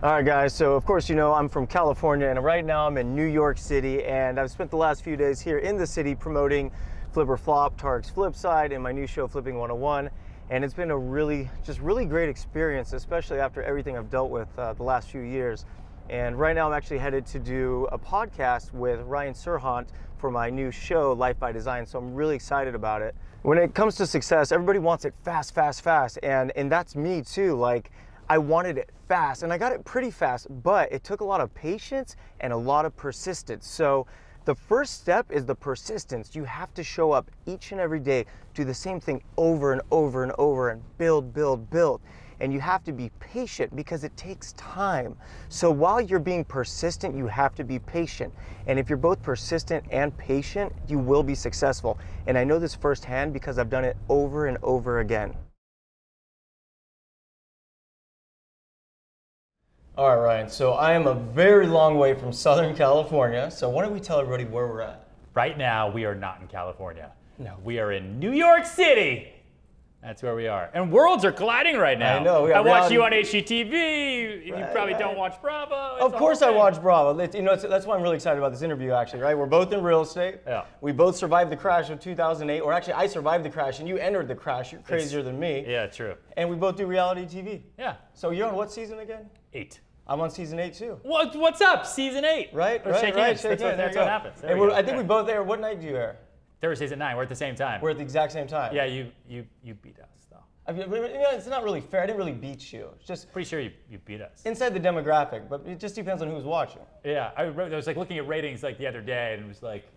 All right, guys, so of course, you know, I'm from California, and right now I'm in New York City, and I've spent the last few days here in the city promoting Flip or Flop, Tarek's Flip Side, and my new show, Flipping 101, and it's been a really great experience, especially after everything I've dealt with the last few years. And right now I'm actually headed to do a podcast with Ryan Serhant for my new show, Life by Design, so I'm really excited about it. When it comes to success, everybody wants it fast, fast, fast, and that's me too. Like, I wanted it fast, and I got it pretty fast, but it took a lot of patience and a lot of persistence. So the first step is the persistence. You have to show up each and every day, do the same thing over and over and over, and build, build, build. And you have to be patient because it takes time. So while you're being persistent, you have to be patient. And if you're both persistent and patient, you will be successful. And I know this firsthand because I've done it over and over again. All right, Ryan, so I am a very long way from Southern California, so why don't we tell everybody where we're at? Right now, we are not in California. No. We are in New York City. That's where we are. And worlds are colliding right now. I know. I watch you on HGTV. You probably don't watch Bravo. Of course I watch Bravo. You know, that's why I'm really excited about this interview, actually, right? We're both in real estate. Yeah. We both survived the crash of 2008, or actually I survived the crash and you entered the crash. You're crazier than me. Yeah, true. And we both do reality TV. Yeah. So you're on what season again? 8. I'm on season 8 too. What's up? Season 8. Right, Let's right, shake right. hands. Shake hands. That's what happens. And I think we both air. What night do you air? Thursdays at 9. We're at the same time. We're at the exact same time. Yeah, you beat us though. I mean, you know, it's not really fair. I didn't really beat you. It's just Pretty sure you beat us. inside the demographic, but it just depends on who's watching. Yeah, I was like looking at ratings like the other day, and it was like,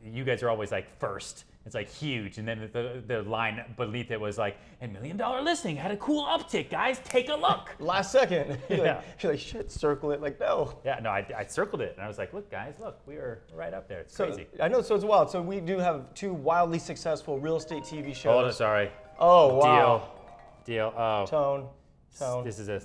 you guys are always like first. It's like huge, and then the line beneath it was like, $1 million listing had a cool uptick, guys. Take a look. Last second, you're Yeah. like, shit, circle it. Like, no. Yeah, no, I circled it, and I was like, look, guys, look, we are right up there. It's So, crazy. I know, so it's wild. So we do have 2 wildly successful real estate TV shows. Hold on, sorry. Oh, wow. Deal. Oh, Tone. this is a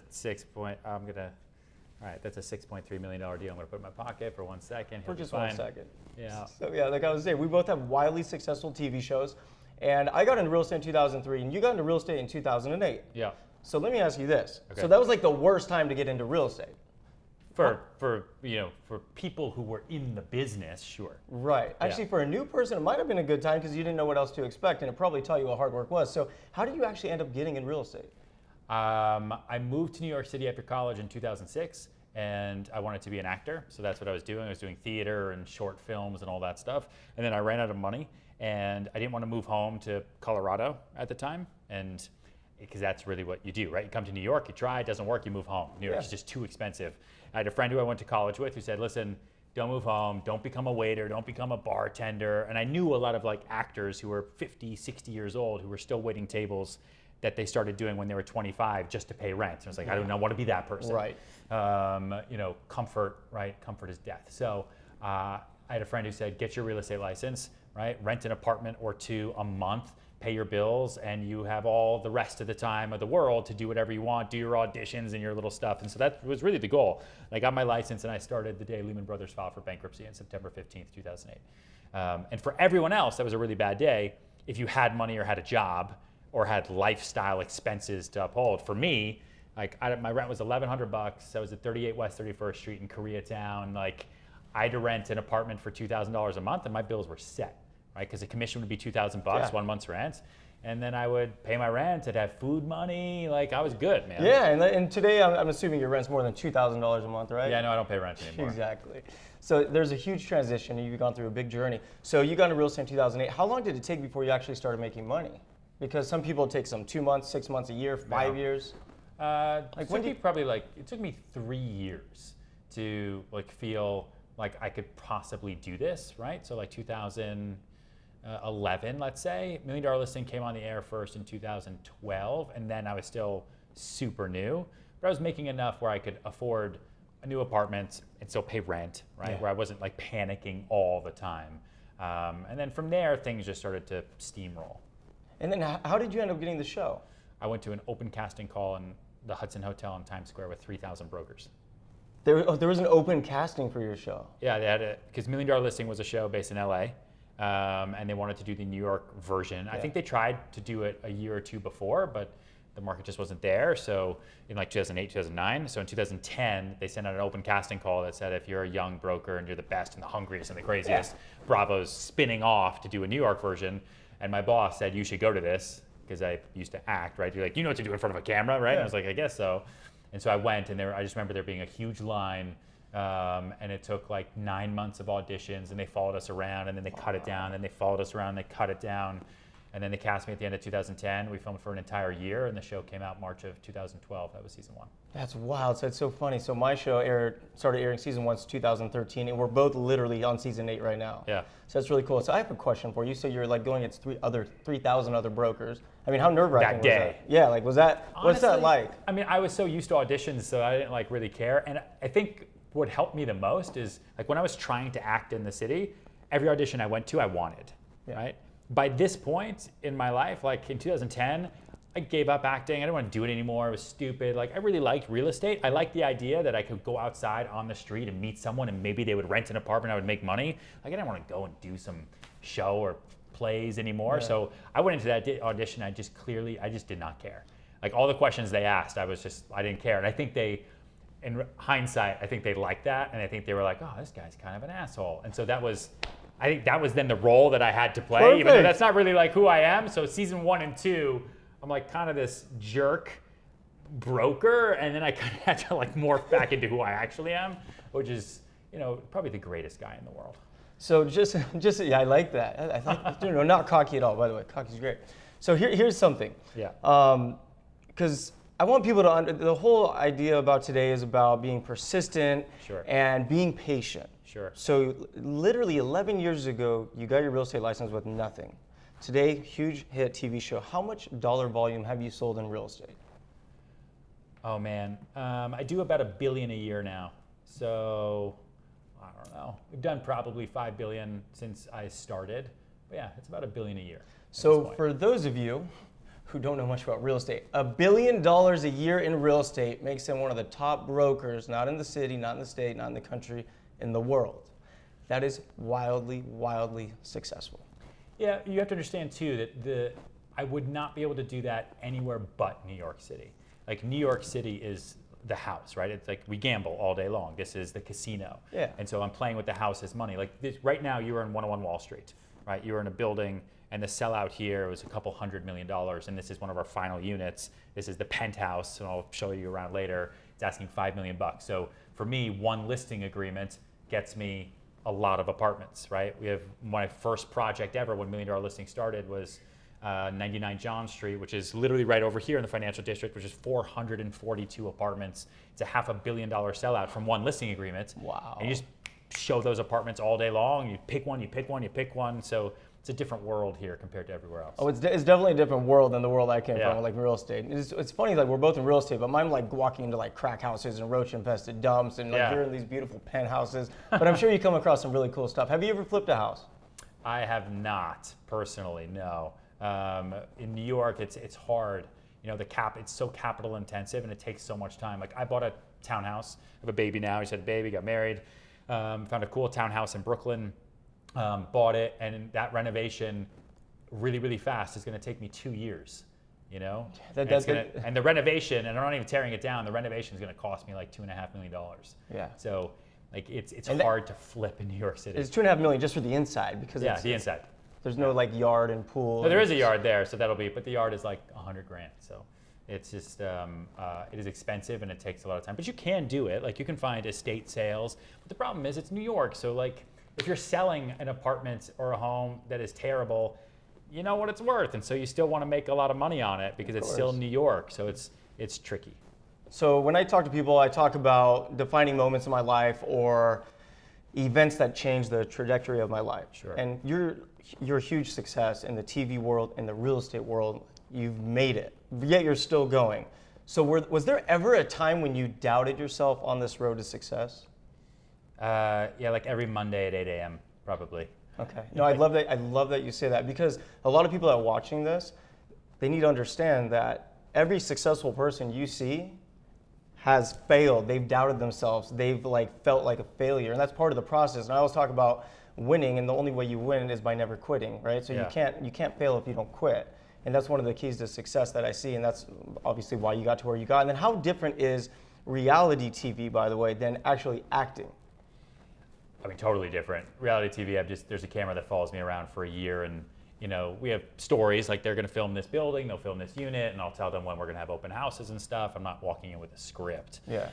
all right, that's a $6.3 million deal. I'm gonna put it in my pocket for 1 second. For just 1 second. Yeah. So yeah, like I was saying, we both have wildly successful TV shows. And I got into real estate in 2003, and you got into real estate in 2008. Yeah. So let me ask you this. Okay. So that was like the worst time to get into real estate. For people who were in the business, sure. Right. Actually, for a new person, it might have been a good time because you didn't know what else to expect, and it probably taught you what hard work was. So how did you actually end up getting in real estate? I moved to New York City after college in 2006, and I wanted to be an actor, so that's what I was doing. I was doing theater and short films and all that stuff, and then I ran out of money, and I didn't want to move home to Colorado at the time, and because that's really what you do, right? You come to New York, you try, it doesn't work, you move home. New York is just too expensive. I had a friend who I went to college with who said, listen, don't move home, don't become a waiter, don't become a bartender. And I knew a lot of like actors who were 50, 60 years old who were still waiting tables that they started doing when they were 25 just to pay rent. And I was like, I don't want to be that person. Right. Comfort, right? Comfort is death. So I had a friend who said, get your real estate license, right? Rent an apartment or 2 a month, pay your bills, and you have all the rest of the time of the world to do whatever you want, do your auditions and your little stuff. And so that was really the goal. And I got my license and I started the day Lehman Brothers filed for bankruptcy on September 15th, 2008. And for everyone else, that was a really bad day if you had money or had a job or had lifestyle expenses to uphold. For me, like my rent was $1,100. I was at 38 West 31st Street in Koreatown. Like I had to rent an apartment for $2,000 a month and my bills were set. Right, because the commission would be $2,000, 1 month's rent, and then I would pay my rent. I'd have food money. Like I was good, man. Yeah, and today I'm assuming your rent's more than $2,000 a month, right? Yeah, no, I don't pay rent anymore. Exactly. So there's a huge transition, and you've gone through a big journey. So you got into real estate in 2008. How long did it take before you actually started making money? Because some people it takes them 2 months, 6 months, a year, 5 years. It took me 3 years to like feel like I could possibly do this, right? So like 2011, let's say, $1 Million Listing came on the air first in 2012, and then I was still super new, but I was making enough where I could afford a new apartment and still pay rent, right? Yeah. Where I wasn't like panicking all the time. And then from there, things just started to steamroll. And then how did you end up getting the show? I went to an open casting call in the Hudson Hotel in Times Square with 3,000 brokers. There was an open casting for your show. Yeah, they had it because $1 Million Listing was a show based in LA, and they wanted to do the New York version. I think they tried to do it a year or two before, but the market just wasn't there. So in like 2008, 2009. So in 2010, they sent out an open casting call that said, if you're a young broker and you're the best and the hungriest and the craziest, Bravo's spinning off to do a New York version. And my boss said, you should go to this, because I used to act, right? You're like, you know what to do in front of a camera, right? And I was like, I guess so. And so I went, and I just remember there being a huge line, and it took like 9 months of auditions, and they followed us around, and then they cut it down, and they followed us around, and they cut it down. And then they cast me at the end of 2010. We filmed for an entire year, and the show came out March of 2012. That was season 1. That's wild. So it's so funny. So my show started airing season 1 in 2013, and we're both literally on season 8 right now. Yeah. So that's really cool. So I have a question for you. So you're like going against 3,000 other brokers. I mean, how nerve-wracking was that? Yeah, like what's that like? I mean, I was so used to auditions, so I didn't like really care. And I think what helped me the most is like when I was trying to act in the city, every audition I went to, I wanted, right? By this point in my life, like in 2010, I gave up acting. I didn't want to do it anymore. It was stupid. Like I really liked real estate. I liked the idea that I could go outside on the street and meet someone, and maybe they would rent an apartment. I would make money. Like I didn't want to go and do some show or plays anymore. Yeah. So I went into that audition. I just did not care. Like all the questions they asked, I didn't care. And I think in hindsight, I think they liked that. And I think they were like, oh, this guy's kind of an asshole. And so I think that was then the role that I had to play. Perfect. Even though that's not really like who I am. So season 1 and 2, I'm like kind of this jerk broker, and then I kind of had to like morph back into who I actually am, which is, probably the greatest guy in the world. So just yeah, I like that. I think, not cocky at all, by the way. Cocky's great. So here's something. Yeah. Because I want people to the whole idea about today is about being persistent and being patient. Sure. So literally 11 years ago, you got your real estate license with nothing. Today, huge hit TV show. How much dollar volume have you sold in real estate? Oh man, I do about $1 billion a year now. So I don't know. We've done probably $5 billion since I started. But yeah, it's about $1 billion a year. So for those of you who don't know much about real estate, $1 billion a year in real estate makes him one of the top brokers, not in the city, not in the state, not in the country, in the world. That is wildly, wildly successful. Yeah, you have to understand too that I would not be able to do that anywhere but New York City. Like New York City is the house, right? It's like we gamble all day long. This is the casino. Yeah. And so I'm playing with the house's money. Like right now you're in 101 Wall Street, right? You're in a building, and the sellout here was $200 million, and this is one of our final units. This is the penthouse, and I'll show you around later. It's asking $5 million. So for me, one listing agreement gets me a lot of apartments, right? We have my first project ever when $1 Million Listing started was 99 John Street, which is literally right over here in the financial district, which is 442 apartments. It's a $500 million sellout from one listing agreement. Wow. And you just show those apartments all day long. You pick one, you pick one, you pick one. So it's a different world here compared to everywhere else. Oh, it's definitely a different world than the world I came from, like real estate. It's funny, like we're both in real estate, but mine like walking into like crack houses and roach infested dumps, and like you're in these beautiful penthouses. But I'm sure you come across some really cool stuff. Have you ever flipped a house? I have not personally, no. In New York, it's hard. It's so capital intensive, and it takes so much time. Like I bought a townhouse. I have a baby now. He's had a baby, got married. Found a cool townhouse in Brooklyn. Bought it, and that renovation really, really fast is going to take me 2 years, and the renovation, and I'm not even tearing it down, the renovation is going to cost me like $2.5 million. Yeah. So like it's hard to flip in New York City. It's $2.5 million just for the inside, because the inside. There's no like yard and pool. No, there is a yard there, so but the yard is like $100,000. So it's just it is expensive, and it takes a lot of time. But you can do it. Like you can find estate sales. But the problem is it's New York, so like if you're selling an apartment or a home that is terrible, you know what it's worth, and so you still want to make a lot of money on it because it's still New York. So it's tricky. So when I talk to people, I talk about defining moments in my life or events that change the trajectory of my life. Sure. And you're a huge success in the TV world, in the real estate world. You've made it, yet you're still going. So was there ever a time when you doubted yourself on this road to success? Like every Monday at 8 a.m. probably. Okay. No, I love that you say that, because a lot of people that are watching this, they need to understand that every successful person you see has failed. They've doubted themselves. They've felt like a failure, and that's part of the process. And I always talk about winning, and the only way you win is by never quitting, right? So you can't fail if you don't quit. And that's one of the keys to success that I see, and that's obviously why you got to where you got. And then how different is reality TV, by the way, than actually acting? I mean, totally different. Reality TV, there's a camera that follows me around for a year, and we have stories like they're going to film this building, they'll film this unit, and I'll tell them when we're going to have open houses and stuff. I'm not walking in with a script. Yeah.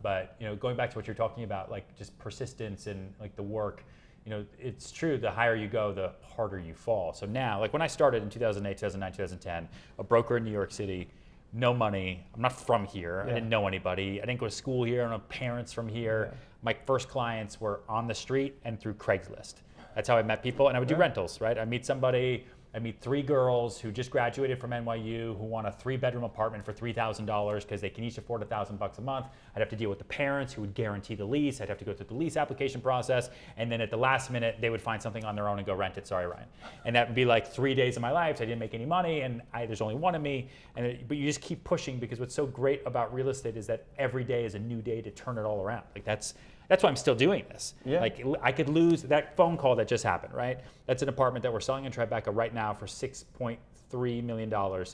But going back to what you're talking about, like just persistence and like the work, it's true. The higher you go, the harder you fall. So now, like when I started in 2008, 2009, 2010, a broker in New York City, no money. I'm not from here. Yeah. I didn't know anybody. I didn't go to school here. I don't have parents from here. Yeah. My first clients were on the street and through Craigslist. That's how I met people, and I would do rentals, right? I meet 3 girls who just graduated from NYU who want a 3-bedroom apartment for $3,000 because they can each afford $1,000 a month. I'd have to deal with the parents who would guarantee the lease. I'd have to go through the lease application process, and then at the last minute, they would find something on their own and go rent it. Sorry, Ryan. And that would be like 3 days of my life. So I didn't make any money, and there's only one of me. But you just keep pushing, because what's so great about real estate is that every day is a new day to turn it all around. Like that's why I'm still doing this. Yeah. Like I could lose that phone call that just happened, right? That's an apartment that we're selling in Tribeca right now for $6.3 million.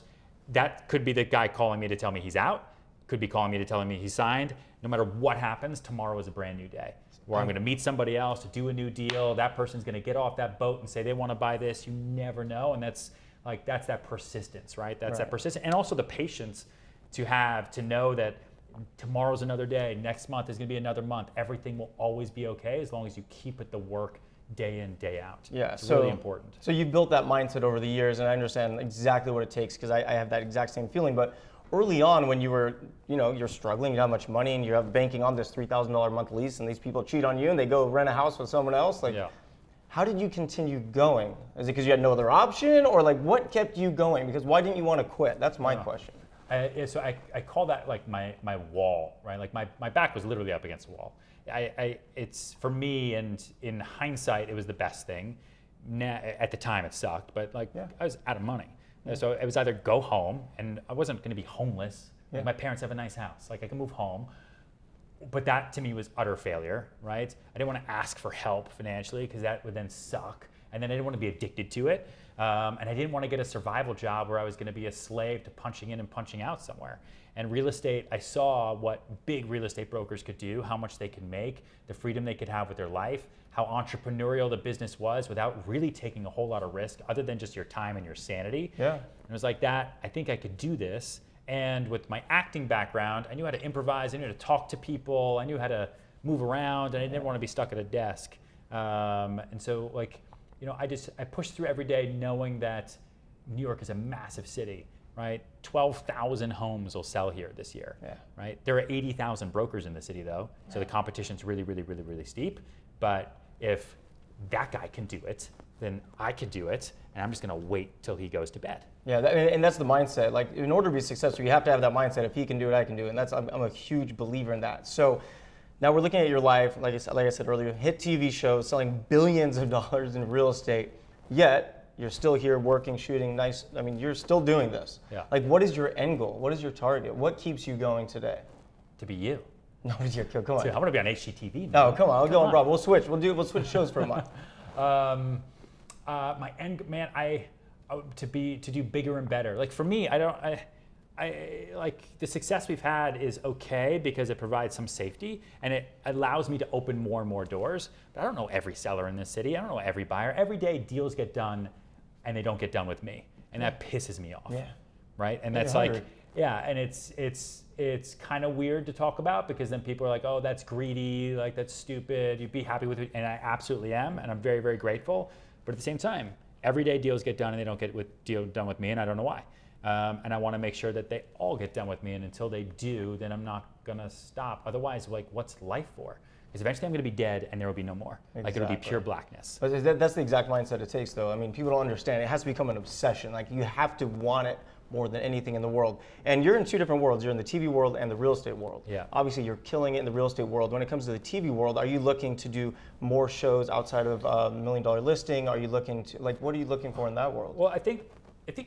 That could be the guy calling me to tell me he's out, could be calling me to tell me he's signed. No matter what happens, tomorrow is a brand new day where I'm going to meet somebody else to do a new deal. That person's going to get off that boat and say they want to buy this. You never know. And that's that persistence, right? That's that persistence. And also the patience to know that tomorrow's another day, next month is going to be another month. Everything will always be okay as long as you keep at the work day in, day out. Yeah, it's really important. So you've built that mindset over the years, and I understand exactly what it takes, because I have that exact same feeling. But early on, when you were, you're struggling, you don't have much money, and you're banking on this $3,000 a month lease, and these people cheat on you, and they go rent a house with someone else. How did you continue going? Is it because you had no other option, or what kept you going? Because why didn't you want to quit? That's my question. So I call that like my wall, right? Like my back was literally up against the wall. It's for me, and in hindsight, it was the best thing. At the time, it sucked, but I was out of money. Yeah. So it was either go home, and I wasn't going to be homeless. Yeah. My parents have a nice house. I can move home. But that to me was utter failure, right? I didn't want to ask for help financially, because that would then suck. And then I didn't want to be addicted to it. And I didn't want to get a survival job where I was going to be a slave to punching in and punching out somewhere. And real estate, I saw what big real estate brokers could do, how much they could make, the freedom they could have with their life, how entrepreneurial the business was without really taking a whole lot of risk other than just your time and your sanity. Yeah. And it was like that, I think I could do this. And with my acting background, I knew how to improvise, I knew how to talk to people, I knew how to move around, and I didn't want to be stuck at a desk. And so I pushed through every day knowing that New York is a massive city, right? 12,000 homes will sell here this year, right? There are 80,000 brokers in the city though, so the competition's really, really, really, really steep. But if that guy can do it, then I could do it, and I'm just gonna wait till he goes to bed. Yeah, and that's the mindset. In order to be successful, you have to have that mindset. If he can do it, I can do it, and I'm a huge believer in that. So now we're looking at your life, like I said earlier, hit TV shows, selling billions of dollars in real estate, yet you're still here working, shooting, you're still doing this. Yeah. What is your end goal? What is your target? What keeps you going today? To be you. No, come on. Dude, I'm gonna be on HGTV, man. No, come on, I'll go on, bro. We'll switch. We'll switch shows for a month. My end, man, to do bigger and better. For me, the success we've had is okay because it provides some safety and it allows me to open more and more doors. But I don't know every seller in this city. I don't know every buyer. Every day deals get done and they don't get done with me. And that pisses me off. Yeah. Right? And that's and it's kind of weird to talk about because then people are like, oh, that's greedy, that's stupid. You'd be happy with it. And I absolutely am. And I'm very, very grateful. But at the same time, every day deals get done and they don't get done with me. And I don't know why. And I want to make sure that they all get done with me. And until they do, then I'm not going to stop. Otherwise, what's life for? Because eventually I'm going to be dead and there will be no more. Exactly. It'll be pure blackness. But that's the exact mindset it takes, though. People don't understand. It has to become an obsession. You have to want it more than anything in the world. And you're in two different worlds. You're in the TV world and the real estate world. Yeah. Obviously, you're killing it in the real estate world. When it comes to the TV world, are you looking to do more shows outside of $1 Million Listing? Are you looking to, what are you looking for in that world? Well, I think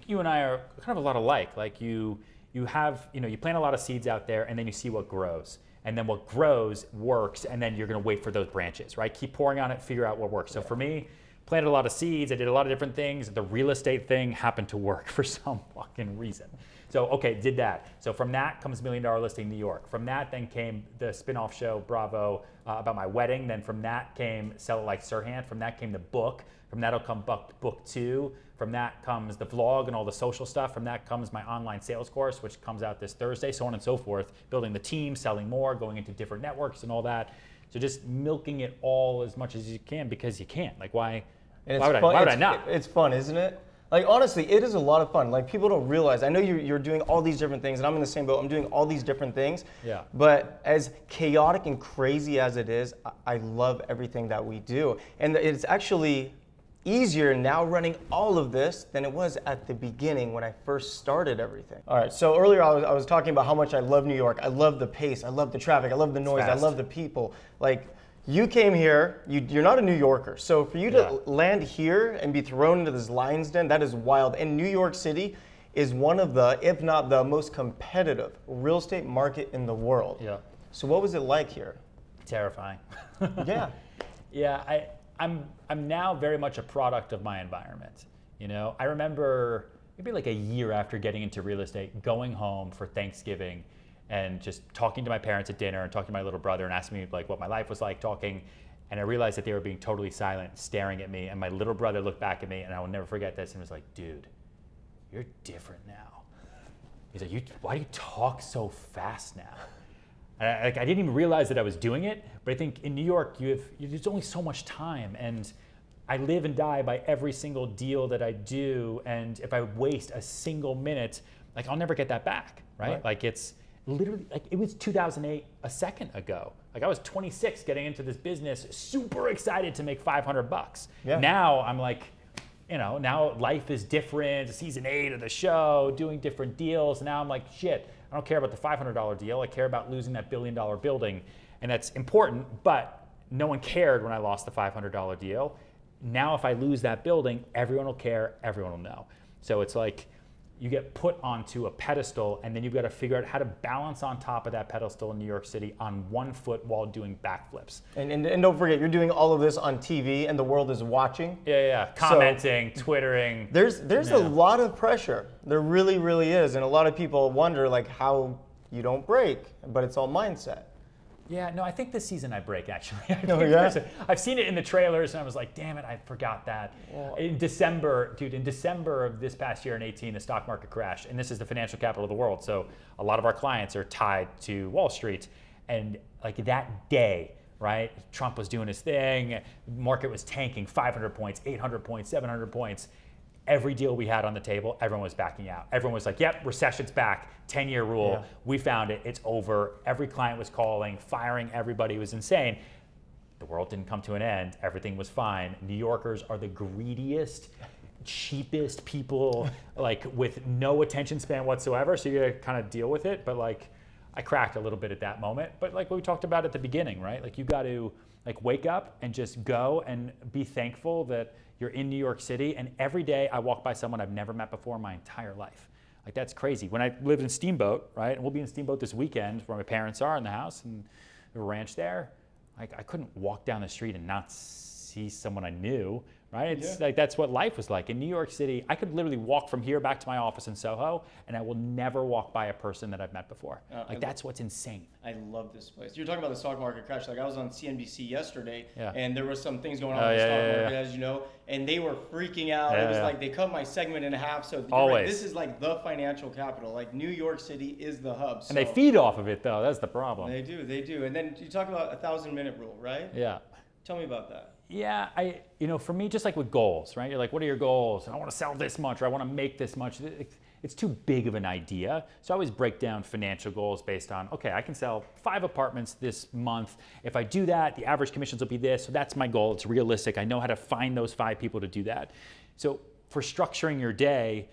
you and I are kind of a lot alike. You have, you plant a lot of seeds out there and then you see what grows. And then what grows works, and then you're going to wait for those branches, right? Keep pouring on it, figure out what works. So for me, planted a lot of seeds. I did a lot of different things. The real estate thing happened to work for some fucking reason. So, okay, did that. So from that comes $1 Million Listing New York. From that then came the spin-off show, Bravo, about my wedding. Then from that came Sell It Like Serhant. From that came the book. From that'll come book 2. From that comes the vlog and all the social stuff. From that comes my online sales course, which comes out this Thursday, so on and so forth. Building the team, selling more, going into different networks and all that. So just milking it all as much as you can because you can. Like why would I not? It's fun, isn't it? Like honestly, it is a lot of fun. Like people don't realize. I know you're doing all these different things, and I'm in the same boat. I'm doing all these different things. Yeah. But as chaotic and crazy as it is, I love everything that we do, and it's actually easier now running all of this than it was at the beginning when I first started everything. All right. So earlier I was talking about how much I love New York. I love the pace. I love the traffic. I love the noise. I love the people. Like. You came here, you're not a New Yorker, so for you to land here and be thrown into this lion's den, that is wild. And New York City is one of the, if not the most competitive real estate market in the world. Yeah. So what was it like here? Terrifying. Yeah. Yeah, I'm now very much a product of my environment. You know, I remember maybe like a year after getting into real estate, going home for Thanksgiving and just talking to my parents at dinner and talking to my little brother and asking me like what my life was like talking. And I realized that they were being totally silent, staring at me. And my little brother looked back at me, and I will never forget this, and was like, dude, you're different now. He's like, why do you talk so fast now? And I didn't even realize that I was doing it, but I think in New York, there's only so much time. And I live and die by every single deal that I do. And if I waste a single minute, like I'll never get that back, right? Like it's literally, like it was 2008 a second ago. Like I was 26 getting into this business, super excited to make $500. Yeah. Now I'm like, you know, now life is different, season 8 of the show, doing different deals. Now I'm like, shit, I don't care about the $500 deal. I care about losing that $1 billion building. And that's important, but no one cared when I lost the $500 deal. Now if I lose that building, everyone will care, everyone will know. So it's like, you get put onto a pedestal, and then you've got to figure out how to balance on top of that pedestal in New York City on one foot while doing backflips. And don't forget, you're doing all of this on TV, and the world is watching. Yeah. Commenting, Twittering. There's a lot of pressure. There really, really is. And a lot of people wonder like how you don't break, but it's all mindset. Yeah, no, I think this season I break, actually. I've seen it in the trailers, and I was like, damn it, I forgot that. Well, in December of this past year in 2018, the stock market crashed, and this is the financial capital of the world, so a lot of our clients are tied to Wall Street, and like that day, right, Trump was doing his thing, market was tanking 500 points, 800 points, 700 points. Every deal we had on the table, everyone was backing out. Everyone was like, yep, recession's back, 10-year rule. Yeah. We found it, it's over. Every client was calling, firing everybody. It was insane. The world didn't come to an end. Everything was fine. New Yorkers are the greediest, cheapest people, like with no attention span whatsoever. So you gotta kind of deal with it. But like, I cracked a little bit at that moment. But like what we talked about at the beginning, right? Like you got to like wake up and just go and be thankful that you're in New York City, and every day I walk by someone I've never met before in my entire life. Like that's crazy. When I lived in Steamboat, right, and we'll be in Steamboat this weekend where my parents are in the house and the ranch there, like I couldn't walk down the street and not see someone I knew, right? It's like that's what life was like. In New York City, I could literally walk from here back to my office in Soho, and I will never walk by a person that I've met before. Like that's what's insane. I love this place. You're talking about the stock market crash. Like I was on CNBC yesterday, and there was some things going on in the stock market, as you know, and they were freaking out. It was like they cut my segment in half. So right, this is like the financial capital. Like New York City is the hub. So. And they feed off of it, though. That's the problem. They do. And then you talk about 1,000-minute rule, right? Yeah. Tell me about that. Yeah, for me, just like with goals, right? You're like, what are your goals? I want to sell this much, or I want to make this much. It's too big of an idea. So I always break down financial goals based on, okay, I can sell 5 apartments this month. If I do that, the average commissions will be this. So that's my goal. It's realistic. I know how to find those 5 people to do that. So for structuring your day,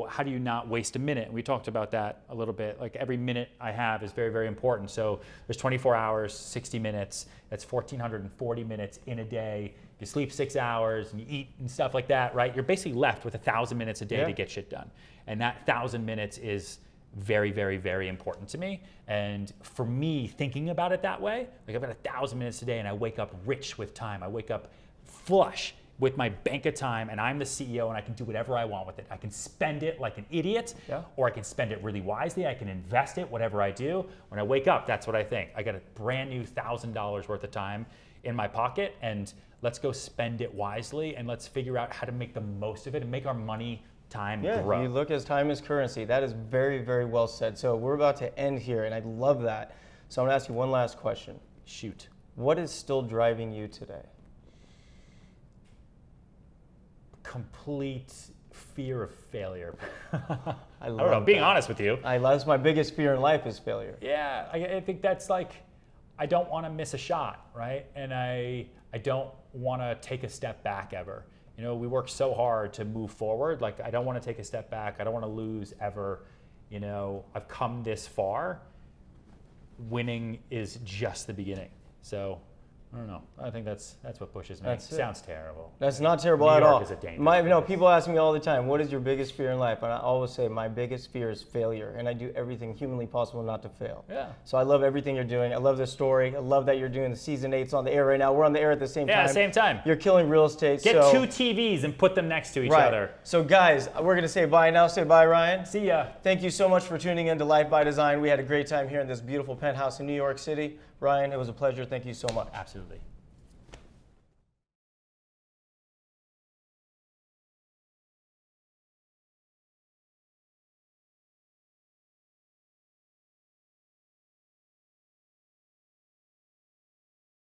how do you not waste a minute? We talked about that a little bit. Like every minute I have is very, very important. So there's 24 hours, 60 minutes. That's 1,440 minutes in a day. You sleep 6 hours and you eat and stuff like that, right? You're basically left with 1,000 minutes a day to get shit done. And that 1,000 minutes is very, very, very important to me. And for me, thinking about it that way, like I've got 1,000 minutes a day and I wake up rich with time. I wake up flush. with my bank of time, and I'm the CEO, and I can do whatever I want with it. I can spend it like an idiot, or I can spend it really wisely. I can invest it, whatever I do. When I wake up, that's what I think. I got a brand new $1,000 worth of time in my pocket, and let's go spend it wisely, and let's figure out how to make the most of it and make our money time grow. You look as time as currency. That is very, very well said. So we're about to end here, and I love that. So I'm gonna ask you one last question. Shoot. What is still driving you today? Complete fear of failure. I don't know, being honest with you. That's my biggest fear in life is failure. Yeah, I think that's like, I don't want to miss a shot, right? And I don't want to take a step back ever. You know, we work so hard to move forward. Like, I don't want to take a step back. I don't want to lose ever. You know, I've come this far. Winning is just the beginning. So, I don't know. I think that's what pushes me. Sounds terrible. That's not terrible at New all. York is a dangerous place. People ask me all the time, what is your biggest fear in life? And I always say my biggest fear is failure, and I do everything humanly possible not to fail. Yeah. So I love everything you're doing. I love the story. I love that you're doing the season 8's on the air right now. We're on the air at the same time. Yeah, same time. You're killing real estate. Get 2 TVs and put them next to each other. So guys, we're gonna say bye now. Say bye, Ryan. See ya. Thank you so much for tuning in to Life by Design. We had a great time here in this beautiful penthouse in New York City. Ryan, it was a pleasure. Thank you so much. Absolutely.